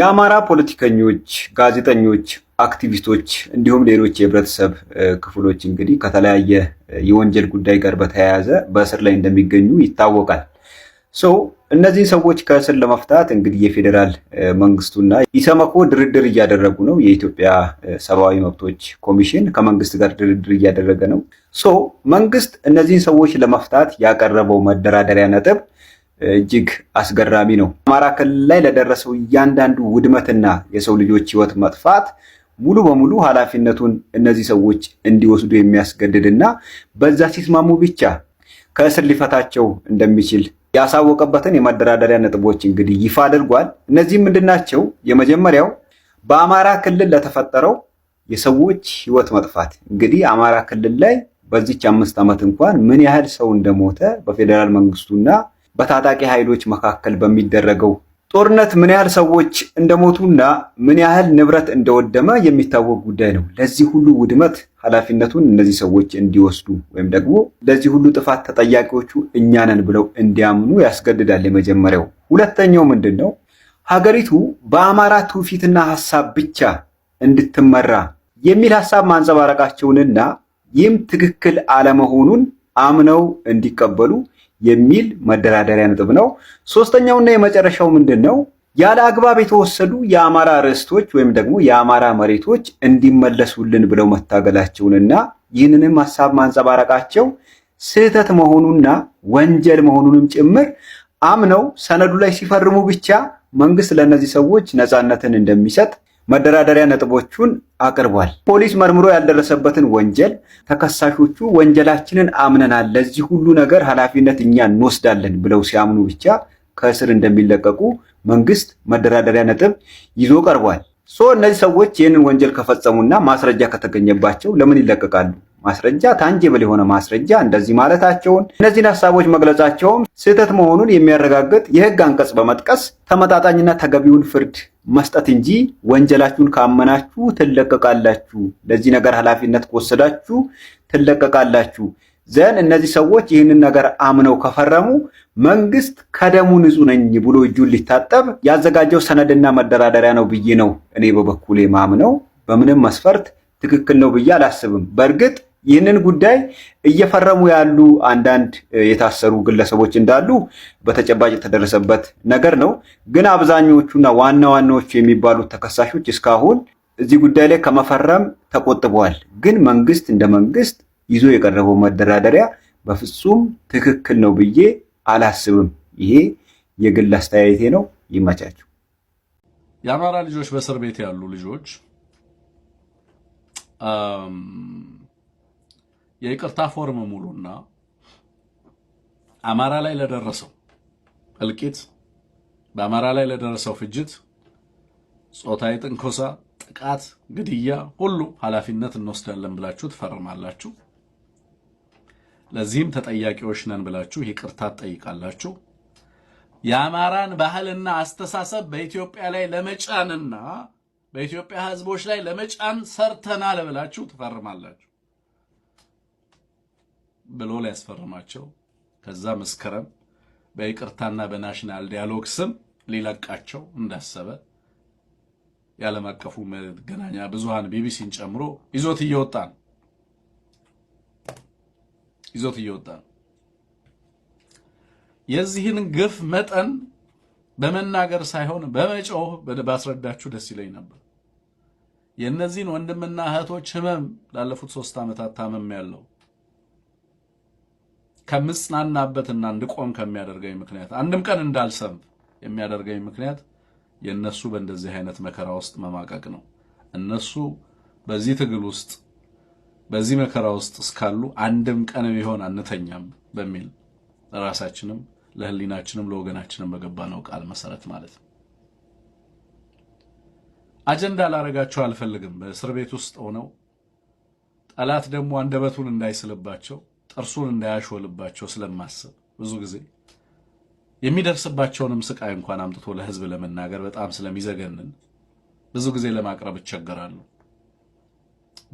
የአማራ ፖለቲከኞች፣ ጋዜጠኞች፣ አክቲቪስቶች እንዲሁም ሌሎች የህብረተሰብ ክፍሎች እንግዲህ ከተለያየ የወንጀል ጉዳይ ጋር በተያያዘ በእስር ላይ እንደሚገኙ ይታወቃል። እነዚህን ሰዎች ከእስር ለመፍታት እንግዲህ የፌዴራል መንግስቱና ኢሰመኮ ድርድር እያደረጉ ነው። የኢትዮጵያ ሰብአዊ መብቶች ኮሚሽን ከመንግስት ጋር ድርድር እያደረገ ነው። መንግስት እነዚህን ሰዎች ለመፍታት ያቀረበው መደራደሪያ ነጥብ እጅግ አስገራሚ ነው። አማራ ክልል ላይ ለደረሰው እያንዳንዱ ውድመትና የሰው ልጆች ህይወት መጥፋት ሙሉ በሙሉ ኃላፊነቱን እነዚህ ሰዎች እንዲወስዱ የሚያስገድድና በዛ ሲስማሙ ብቻ ከእስር ሊፈታቸው እንደሚችል ያሳወቀበትን የመደራደሪያ ነጥቦች እንግዲህ ይፋ አድርጓል። እነዚህ ምንድናቸው? የመጀመሪያው በአማራ ክልል ለተፈጠረው የሰዎች ህይወት መጥፋት እንግዲህ አማራ ክልል ላይ በዚች 5 ዓመት እንኳን ምን ያህል ሰው እንደሞተ በፌዴራል መንግስቱና በታጣቂ ኃይሎች መካከል በሚደረገው ጦርነት ምን ያህል ሰዎች እንደሞቱና ምን ያህል ንብረት እንደወደመ የሚታወቅ ጉዳይ ነው። ለዚህ ሁሉ ውድመት ኃላፊነቱን እነዚህ ሰዎች እንዲወስዱ ወይም ደግሞ ለዚህ ሁሉ ጥፋት ተጠያቂዎቹ እኛ ነን ብለው እንዲያምኑ ያስገድዳል። የመጀመሪያው። ሁለተኛው ምንድነው? ሀገሪቱ በአማራ ትውፊትና ሐሳብ ብቻ እንድትመራ የሚል ሐሳብ ማንጸባረቃቸውንና ይህም ትክክል አለመሆኑን አምነው እንዲቀበሉ የሚል መደራደሪያ ነጥብ ነው። ሶስተኛውና የመጨረሻው ምንድነው? ያለ አግባብ የተወሰዱ የአማራ ርስቶች ወይም ደግሞ የአማራ መሬቶች እንዲመለሱልን ብለው መታገላቸውንና ይህንንም ሐሳብ ማንጸባረቃቸው ስህተት መሆኑና ወንጀል መሆኑንም ጭምር አምነው ሰነዱ ላይ ሲፈርሙ ብቻ መንግስት ለእነዚህ ሰዎች ነፃነትን እንደሚሰጥ መደራደሪያ ነጥቦቹን አቅርቧል። ፖሊስ መርምሮ ያልደረሰበትን ወንጀል ተከሳሾቹ ወንጀላችንን አምነናል፣ ለዚህ ሁሉ ነገር ኃላፊነት እኛ እንወስዳለን ብለው ሲያምኑ ብቻ ከእስር እንደሚለቀቁ መንግስት መደራደሪያ ነጥብ ይዞ ቀርቧል። እነዚህ ሰዎች ይህንን ወንጀል ከፈጸሙና ማስረጃ ከተገኘባቸው ለምን ይለቀቃሉ? ማስረጃ፣ ታንጂብል የሆነ ማስረጃ እንደዚህ ማለታቸውን እነዚህን ሐሳቦች መግለጻቸውም ስህተት መሆኑን የሚያረጋግጥ የህግ አንቀጽ በመጥቀስ ተመጣጣኝና ተገቢውን ፍርድ መስጠት እንጂ ወንጀላችሁን ካመናችሁ ትለቀቃላችሁ፣ ለዚህ ነገር ኃላፊነት ከወሰዳችሁ ትለቀቃላችሁ ዘን እነዚህ ሰዎች ይህንን ነገር አምነው ከፈረሙ መንግስት ከደሙ ንጹህ ነኝ ብሎ እጁን ሊታጠብ ያዘጋጀው ሰነድና መደራደሪያ ነው ብዬ ነው እኔ በበኩሌ ማምነው። በምንም መስፈርት ትክክል ነው ብዬ አላስብም። በእርግጥ ይህንን ጉዳይ እየፈረሙ ያሉ አንዳንድ የታሰሩ ግለሰቦች እንዳሉ በተጨባጭ የተደረሰበት ነገር ነው። ግን አብዛኞቹና ዋና ዋናዎቹ የሚባሉት ተከሳሾች እስካሁን እዚህ ጉዳይ ላይ ከመፈረም ተቆጥበዋል። ግን መንግስት እንደ መንግስት ይዞ የቀረበው መደራደሪያ በፍጹም ትክክል ነው ብዬ አላስብም። ይሄ የግል አስተያየቴ ነው። ይመቻችሁ። የአማራ ልጆች በእስር ቤት ያሉ ልጆች የይቅርታ ፎርም ሙሉና አማራ ላይ ለደረሰው እልቂት፣ በአማራ ላይ ለደረሰው ፍጅት፣ ጾታዊ ትንኮሳ፣ ጥቃት፣ ግድያ ሁሉ ኃላፊነት እንወስዳለን ብላችሁ ትፈርማላችሁ። ለዚህም ተጠያቂዎች ነን ብላችሁ ይቅርታ ትጠይቃላችሁ። የአማራን ባህልና አስተሳሰብ በኢትዮጵያ ላይ ለመጫንና በኢትዮጵያ ህዝቦች ላይ ለመጫን ሰርተናል ብላችሁ ትፈርማላችሁ ብሎ ሊያስፈርማቸው ከዛ መስከረም በይቅርታና በናሽናል ዲያሎግ ስም ሊለቃቸው እንዳሰበ የዓለም አቀፉ መገናኛ ብዙሃን ቢቢሲን ጨምሮ ይዞት እየወጣ ነው። የዚህን ግፍ መጠን በመናገር ሳይሆን በመጮህ ባስረዳችሁ ደስ ይለኝ ነበር። የእነዚህን ወንድምና እህቶች ህመም ላለፉት 3 ዓመታት ታመም ያለው ከምጽናናበትና እንድቆም ከሚያደርገኝ ምክንያት አንድም ቀን እንዳልሰንፍ የሚያደርገኝ ምክንያት የነሱ በእንደዚህ አይነት መከራ ውስጥ መማቀቅ ነው። እነሱ በዚህ ትግል ውስጥ በዚህ መከራ ውስጥ እስካሉ አንድም ቀን ቢሆን አንተኛም በሚል ለራሳችንም ለህሊናችንም ለወገናችንም በገባነው ቃል መሰረት ማለት ነው። አጀንዳ ላረጋቸው አልፈልግም። በእስር ቤት ውስጥ ሆነው ጠላት ደግሞ አንደበቱን እንዳይስልባቸው ጥርሱን እንዳያሾልባቸው ስለማስብ ብዙ ጊዜ የሚደርስባቸውንም ስቃይ እንኳን አምጥቶ ለህዝብ ለመናገር በጣም ስለሚዘገንን ብዙ ጊዜ ለማቅረብ ይቸገራሉ።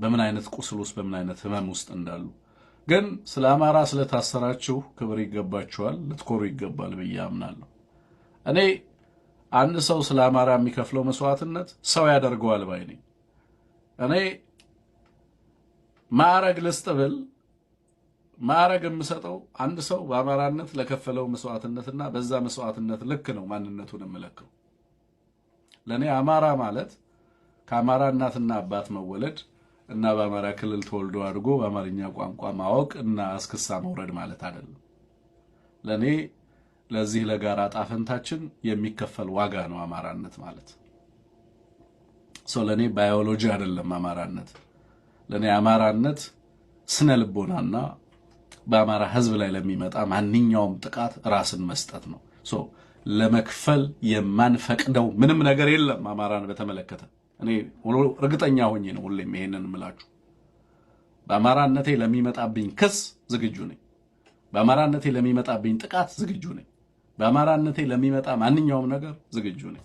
በምን አይነት ቁስል ውስጥ በምን አይነት ህመም ውስጥ እንዳሉ ግን ስለ አማራ ስለታሰራችሁ ክብር ይገባችኋል፣ ልትኮሩ ይገባል ብዬ አምናለሁ። እኔ አንድ ሰው ስለ አማራ የሚከፍለው መስዋዕትነት ሰው ያደርገዋል ባይ ነኝ። እኔ ማዕረግ ልስጥ ብል ማዕረግ የምሰጠው አንድ ሰው በአማራነት ለከፈለው መስዋዕትነትና በዛ መስዋዕትነት ልክ ነው ማንነቱን የምለከው። ለኔ አማራ ማለት ከአማራ እናትና አባት መወለድ እና በአማራ ክልል ተወልዶ አድጎ በአማርኛ ቋንቋ ማወቅ እና አስክሳ መውረድ ማለት አይደለም። ለኔ ለዚህ ለጋራ ጣፈንታችን የሚከፈል ዋጋ ነው አማራነት ማለት። ለኔ ባዮሎጂ አይደለም አማራነት። ለኔ አማራነት ስነ ልቦናና በአማራ ህዝብ ላይ ለሚመጣ ማንኛውም ጥቃት ራስን መስጠት ነው። ለመክፈል የማንፈቅደው ምንም ነገር የለም አማራን በተመለከተ። እኔ እርግጠኛ ሆኜ ነው ሁሌም ይሄንን እምላችሁ። በአማራነቴ ለሚመጣብኝ ክስ ዝግጁ ነኝ። በአማራነቴ ለሚመጣብኝ ጥቃት ዝግጁ ነኝ። በአማራነቴ ለሚመጣ ማንኛውም ነገር ዝግጁ ነኝ።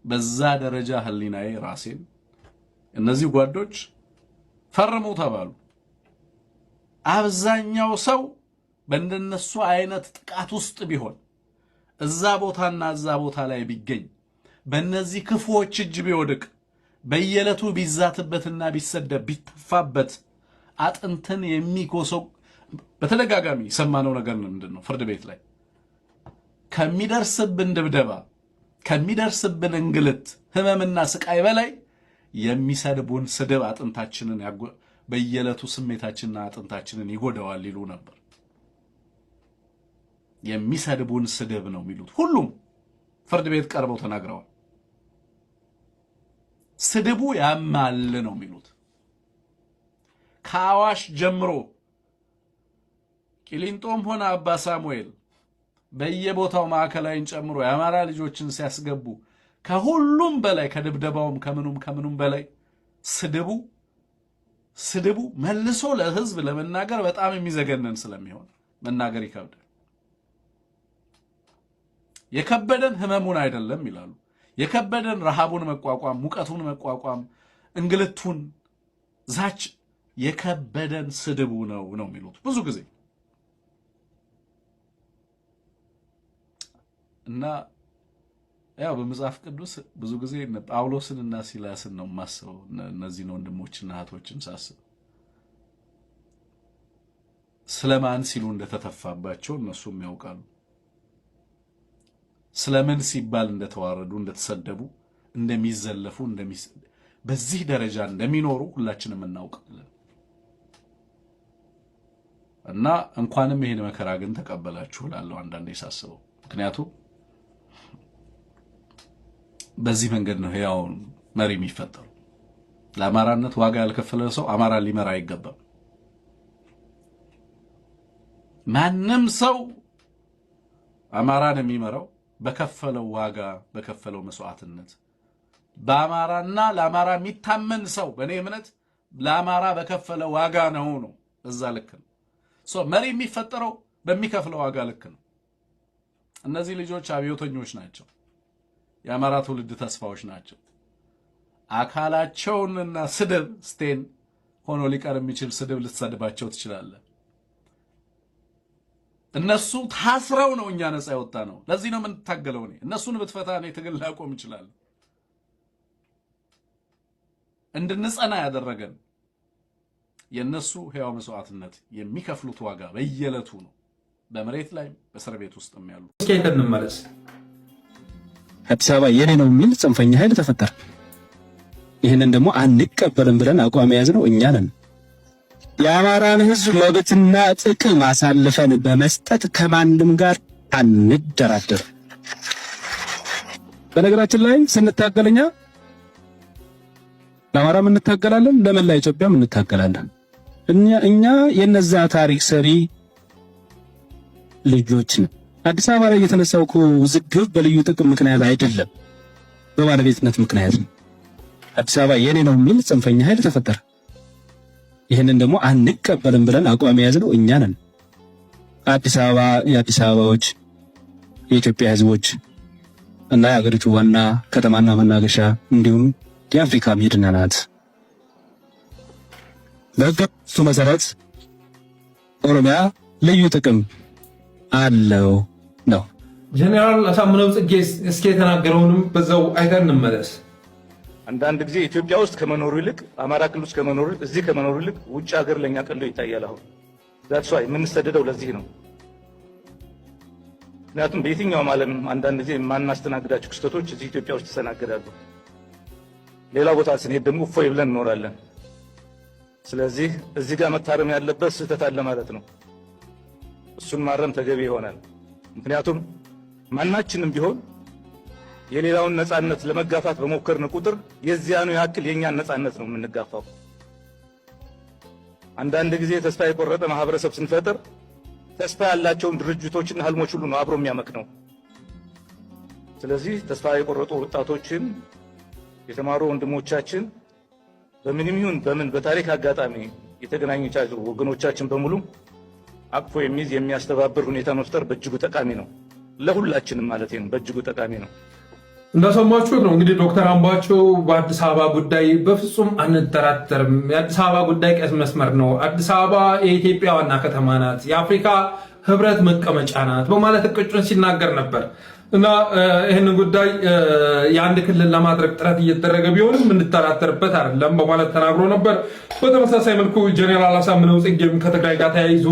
በዛ ደረጃ ህሊናዬ ራሴን እነዚህ ጓዶች ፈርሙ ተባሉ። አብዛኛው ሰው በእንደነሱ አይነት ጥቃት ውስጥ ቢሆን እዛ ቦታና እዛ ቦታ ላይ ቢገኝ በእነዚህ ክፉዎች እጅ ቢወድቅ በየዕለቱ ቢዛትበትና ቢሰደብ ቢተፋበት አጥንትን የሚኮሰው በተደጋጋሚ የሰማነው ነገር ምንድነው? ፍርድ ቤት ላይ ከሚደርስብን ድብደባ ከሚደርስብን እንግልት ህመምና ስቃይ በላይ የሚሰድቡን ስድብ አጥንታችንን በየዕለቱ ስሜታችንና አጥንታችንን ይጎዳዋል ይሉ ነበር። የሚሰድቡን ስድብ ነው የሚሉት ሁሉም ፍርድ ቤት ቀርበው ተናግረዋል። ስድቡ ያማል ነው የሚሉት። ከአዋሽ ጀምሮ ቂሊንጦም ሆነ አባ ሳሙኤል በየቦታው ማዕከላዊን ጨምሮ የአማራ ልጆችን ሲያስገቡ ከሁሉም በላይ ከድብደባውም ከምኑም በላይ ስድቡ መልሶ ለህዝብ ለመናገር በጣም የሚዘገነን ስለሚሆን መናገር ይከብዳል። የከበደን ህመሙን አይደለም ይላሉ። የከበደን ረሃቡን መቋቋም፣ ሙቀቱን መቋቋም፣ እንግልቱን ዛች የከበደን ስድቡ ነው የሚሉት ብዙ ጊዜ እና ያው በመጽሐፍ ቅዱስ ብዙ ጊዜ ጳውሎስንና ሲላስን ነው የማስበው። እነዚህ ወንድሞችና እህቶችን ሳስብ ስለማን ሲሉ እንደተተፋባቸው እነሱም ያውቃሉ። ስለምን ሲባል እንደተዋረዱ፣ እንደተሰደቡ፣ እንደሚዘለፉ፣ በዚህ ደረጃ እንደሚኖሩ ሁላችንም እናውቃለን። እና እንኳንም ይሄን መከራ ግን ተቀበላችሁ እላለሁ አንዳንዴ ሳስበው። ምክንያቱም በዚህ መንገድ ነው ያው መሪ የሚፈጠሩ። ለአማራነት ዋጋ ያልከፈለ ሰው አማራ ሊመራ አይገባም። ማንም ሰው አማራን የሚመራው በከፈለው ዋጋ በከፈለው መስዋዕትነት በአማራና ለአማራ የሚታመን ሰው በእኔ እምነት ለአማራ በከፈለው ዋጋ ነው። እዛ ልክ ነው። መሪ የሚፈጠረው በሚከፍለው ዋጋ ልክ ነው። እነዚህ ልጆች አብዮተኞች ናቸው። የአማራ ትውልድ ተስፋዎች ናቸው። አካላቸውንና ስድብ ስቴን ሆኖ ሊቀር የሚችል ስድብ ልትሰድባቸው ትችላለህ። እነሱ ታስረው ነው እኛ ነፃ ያወጣ ነው። ለዚህ ነው የምንታገለው። እነሱን ብትፈታ እኔ ትግል ላቆም እችላለሁ። እንድንጸና ያደረገን የነሱ ሕያው መስዋዕትነት የሚከፍሉት ዋጋ በየዕለቱ ነው። በመሬት ላይ በእስር ቤት ውስጥ ያሉ እንመለስ። አዲስ አበባ የኔ ነው የሚል ጽንፈኛ ኃይል ተፈጠረ። ይህንን ደግሞ አንቀበልም ብለን አቋም የያዝነው እኛ ነን። የአማራን ሕዝብ መብትና ጥቅም አሳልፈን በመስጠት ከማንም ጋር አንደራደር። በነገራችን ላይ ስንታገልኛ ለአማራም እንታገላለን፣ ለመላ ኢትዮጵያም እንታገላለን። እኛ የነዛ ታሪክ ሰሪ ልጆች ነን። አዲስ አበባ ላይ የተነሳው ውዝግብ በልዩ ጥቅም ምክንያት አይደለም፣ በባለቤትነት ምክንያት ነው። አዲስ አበባ የኔ ነው የሚል ጽንፈኛ ኃይል ተፈጠረ። ይህንን ደግሞ አንቀበልም ብለን አቋም የያዝነው እኛ ነን። አዲስ አበባ የአዲስ አበባዎች የኢትዮጵያ ህዝቦች እና የሀገሪቱ ዋና ከተማና መናገሻ እንዲሁም የአፍሪካ መዲና ናት። በሕጉ መሰረት ኦሮሚያ ልዩ ጥቅም አለው ነው። ጀነራል አሳምነው ጽጌ እስኪ የተናገረውንም በዛው አይተን እንመለስ። አንዳንድ ጊዜ ኢትዮጵያ ውስጥ ከመኖሩ ይልቅ አማራ ክልል ውስጥ ከመኖሩ እዚህ ከመኖሩ ይልቅ ውጭ ሀገር ለኛ ቀሎ ይታያል። አሁን ዛትስ ዋይ የምንሰደደው ለዚህ ነው። ምክንያቱም በየትኛውም ዓለም አንዳንድ ጊዜ የማናስተናግዳቸው ክስተቶች እዚህ ኢትዮጵያ ውስጥ ተሰናግዳሉ። ሌላ ቦታ ስንሄድ ደግሞ እፎይ ብለን እንኖራለን። ስለዚህ እዚህ ጋር መታረም ያለበት ስህተት አለ ማለት ነው። እሱን ማረም ተገቢ ይሆናል። ምክንያቱም ማናችንም ቢሆን የሌላውን ነፃነት ለመጋፋት በሞከርን ቁጥር የዚያኑ ያክል የኛን ነፃነት ነው የምንጋፋው። አንዳንድ ጊዜ ተስፋ የቆረጠ ማህበረሰብ ስንፈጥር ተስፋ ያላቸውን ድርጅቶችና ህልሞች ሁሉ ነው አብሮ የሚያመክነው። ስለዚህ ተስፋ የቆረጡ ወጣቶችን፣ የተማሩ ወንድሞቻችን በምንም ይሁን በምን በታሪክ አጋጣሚ የተገናኙቻቸው ወገኖቻችን በሙሉ አቅፎ የሚይዝ የሚያስተባብር ሁኔታ መፍጠር በእጅጉ ጠቃሚ ነው። ለሁላችንም ማለት ነው፣ በእጅጉ ጠቃሚ ነው። እንደሰማችሁት ነው እንግዲህ ዶክተር አምባቸው በአዲስ አበባ ጉዳይ በፍጹም አንጠራጠርም። የአዲስ አበባ ጉዳይ ቀይ መስመር ነው። አዲስ አበባ የኢትዮጵያ ዋና ከተማ ናት፣ የአፍሪካ ህብረት መቀመጫ ናት በማለት እቅጩን ሲናገር ነበር እና ይህንን ጉዳይ የአንድ ክልል ለማድረግ ጥረት እየተደረገ ቢሆንም የምንጠራጠርበት አይደለም በማለት ተናግሮ ነበር። በተመሳሳይ መልኩ ጀኔራል አሳምነው ጽጌም ከትግራይ ጋር ተያይዞ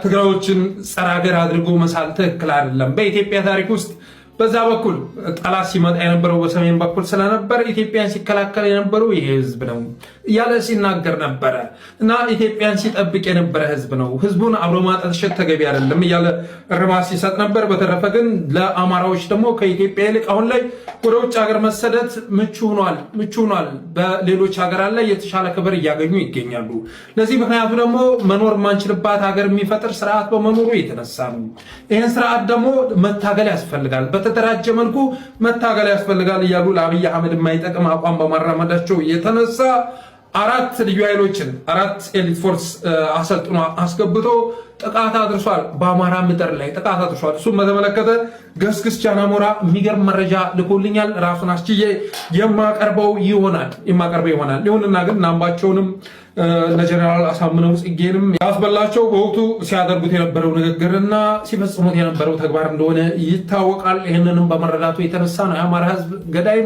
ትግራዮችን ጸረ ሀገር አድርጎ መሳል ትክክል አይደለም። በኢትዮጵያ ታሪክ ውስጥ በዛ በኩል ጠላት ሲመጣ የነበረው በሰሜን በኩል ስለነበር ኢትዮጵያን ሲከላከል የነበረው ይሄ ህዝብ ነው እያለ ሲናገር ነበረ እና ኢትዮጵያን ሲጠብቅ የነበረ ህዝብ ነው። ህዝቡን አብሮ ማጠልሸት ተገቢ አይደለም እያለ እርማት ሲሰጥ ነበር። በተረፈ ግን ለአማራዎች ደግሞ ከኢትዮጵያ ይልቅ አሁን ላይ ወደ ውጭ ሀገር መሰደት ምቹ ሆኗል። በሌሎች ሀገራት ላይ የተሻለ ክብር እያገኙ ይገኛሉ። ለዚህ ምክንያቱ ደግሞ መኖር የማንችልባት ሀገር የሚፈጥር ስርዓት በመኖሩ የተነሳ ነው። ይህን ስርዓት ደግሞ መታገል ያስፈልጋል፣ በተደራጀ መልኩ መታገል ያስፈልጋል እያሉ ለአብይ አህመድ የማይጠቅም አቋም በማራመዳቸው የተነሳ 4 ልዩ ኃይሎችን 4 ኤሊት ፎርስ አሰልጥኖ አስገብቶ ጥቃት አድርሷል። በአማራ ምድር ላይ ጥቃት አድርሷል። እሱም በተመለከተ ገስግስ ቻናሞራ የሚገርም መረጃ ልኮልኛል። ራሱን አስችዬ የማቀርበው ይሆናል። ይሁንና ግን አምባቸውንም ለጀነራል አሳምነው ጽጌንም ያስበላቸው በወቅቱ ሲያደርጉት የነበረው ንግግርና ሲፈጽሙት የነበረው ተግባር እንደሆነ ይታወቃል። ይህንንም በመረዳቱ የተነሳ ነው የአማራ ህዝብ ገዳይ